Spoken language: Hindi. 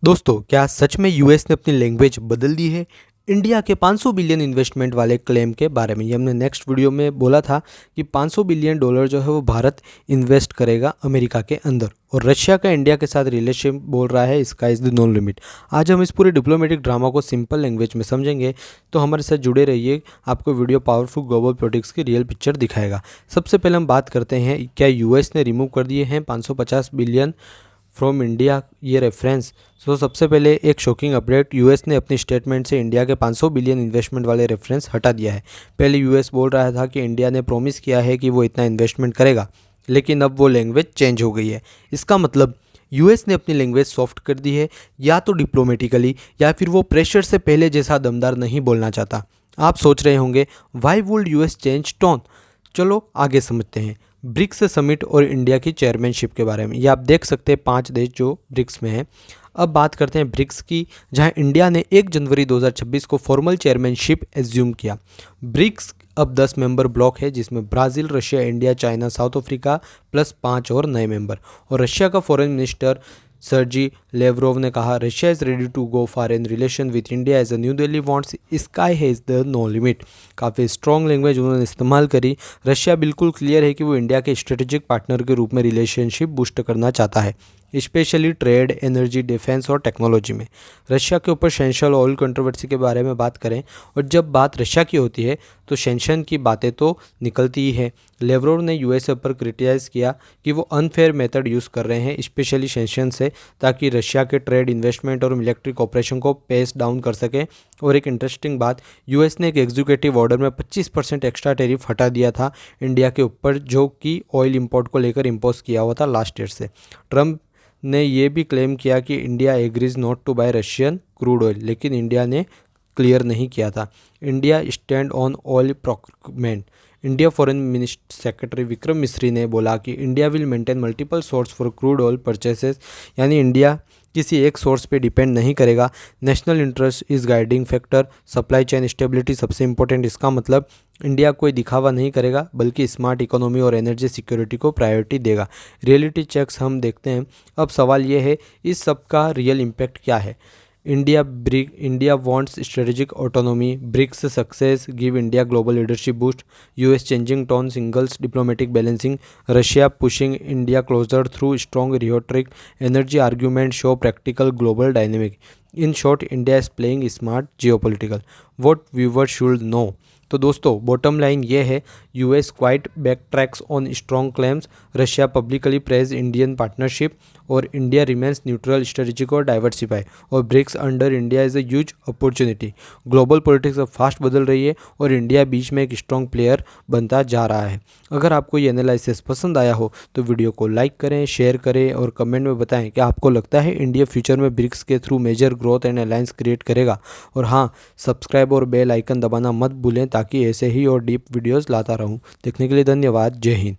दोस्तों, क्या सच में यूएस ने अपनी लैंग्वेज बदल दी है? इंडिया के 500 बिलियन इन्वेस्टमेंट वाले क्लेम के बारे में। ये हमने नेक्स्ट वीडियो में बोला था कि 500 बिलियन डॉलर जो है वो भारत इन्वेस्ट करेगा अमेरिका के अंदर, और रशिया का इंडिया के साथ रिलेशन बोल रहा है sky is the no limit. आज हम इस पूरे डिप्लोमेटिक ड्रामा को सिंपल लैंग्वेज में समझेंगे, तो हमारे साथ जुड़े रहिए। आपको वीडियो पावरफुल ग्लोबल पॉलिटिक्स की रियल पिक्चर दिखाएगा। सबसे पहले हम बात करते हैं, क्या यूएस ने रिमूव कर दिए हैं 550 बिलियन फ्रॉम इंडिया ये रेफरेंस। सबसे पहले एक शॉकिंग अपडेट, यूएस ने अपनी स्टेटमेंट से इंडिया के 500 बिलियन इन्वेस्टमेंट वाले रेफरेंस हटा दिया है। पहले यूएस बोल रहा था कि इंडिया ने प्रॉमिस किया है कि वो इतना इन्वेस्टमेंट करेगा, लेकिन अब वो लैंग्वेज चेंज हो गई है। इसका मतलब यूएस ने अपनी लैंग्वेज सॉफ्ट कर दी है, या तो डिप्लोमेटिकली या फिर वो प्रेशर से पहले जैसा दमदार नहीं बोलना चाहता। आप सोच रहे होंगे why would US change tone. चलो आगे समझते हैं ब्रिक्स समिट और इंडिया की चेयरमैनशिप के बारे में। ये आप देख सकते हैं 5 देश जो ब्रिक्स में हैं। अब बात करते हैं ब्रिक्स की, जहां इंडिया ने 1 जनवरी 2026 को फॉर्मल चेयरमैनशिप एज्यूम किया। ब्रिक्स अब 10 मेंबर ब्लॉक है, जिसमें Brazil, Russia, India, China, south Africa plus 5 और नए मेंबर। और रशिया का फॉरेन मिनिस्टर सर्जी लेवरोव ने कहा, Russia is ready to go for in relation with India as a New Delhi wants sky has the no limit. काफ़ी स्ट्रॉन्ग लैंग्वेज उन्होंने इस्तेमाल करी। रशिया बिल्कुल क्लियर है कि वो इंडिया के स्ट्रेटेजिक पार्टनर के रूप में रिलेशनशिप बूस्ट करना चाहता है, स्पेशली ट्रेड, एनर्जी, डिफेंस और टेक्नोलॉजी में। रशिया के ऊपर सेंशल ऑयल कंट्रोवर्सी के बारे में बात करें, और जब बात रशिया की होती है तो सेंशन की बातें तो निकलती ही है। लेवरोव ने यूएसए पर क्रिटिसाइज़ किया कि वो अनफेयर मेथड यूज़ कर रहे हैं, स्पेशली सेंशन से, ताकि रशिया के ट्रेड, इन्वेस्टमेंट और मिलिट्री ऑपरेशन को पेस डाउन कर सके। और एक इंटरेस्टिंग बात, यूएस ने एक एग्जीक्यूटिव ऑर्डर में 25% एक्स्ट्रा टैरिफ हटा दिया था इंडिया के ऊपर, जो कि ऑयल इंपोर्ट को लेकर इम्पोज किया हुआ था लास्ट ईयर से। ट्रंप ने यह भी क्लेम किया कि India agrees not to buy Russian crude oil, लेकिन इंडिया ने क्लियर नहीं किया था। India stand on oil procurement. India foreign minister secretary Vikram Misri ने बोला कि India will maintain multiple source for crude oil purchases, यानी इंडिया किसी एक सोर्स पे डिपेंड नहीं करेगा। National interest is guiding factor, supply chain stability सबसे इंपॉर्टेंट। इसका मतलब इंडिया कोई दिखावा नहीं करेगा, बल्कि स्मार्ट इकोनॉमी और एनर्जी सिक्योरिटी को प्रायोरिटी देगा। रियलिटी चेक्स हम देखते हैं। अब सवाल ये है, इस सब का रियल इम्पैक्ट क्या है? India wants strategic autonomy, BRICS success give India global leadership boost, US changing tone signals diplomatic balancing, Russia pushing India closer through strong rhetoric, energy argument show practical global dynamic. In short, India is playing smart geopolitical. What viewer should know. तो दोस्तों, बॉटम लाइन ये है, US quite back tracks on strong claims, Russia publicly praise Indian partnership, और इंडिया रिमेंस न्यूट्रल, स्ट्रेटेजिक और डाइवर्सिफाई, और BRICS under India is a huge opportunity. Global politics अब फास्ट बदल रही है और इंडिया बीच में एक स्ट्रॉन्ग प्लेयर बनता जा रहा है। अगर आपको ये एनालिसिस पसंद आया हो तो वीडियो को लाइक करें, शेयर करें और कमेंट में बताएं कि आपको लगता है इंडिया फ्यूचर में ब्रिक्स के through major growth and alliance create करेगा। और हाँ, सब्सक्राइब और बेल आइकन दबाना मत भूलें, ताकि ऐसे ही और डीप वीडियोज़ लाता रहूँ। देखने के लिए धन्यवाद। जय हिंद।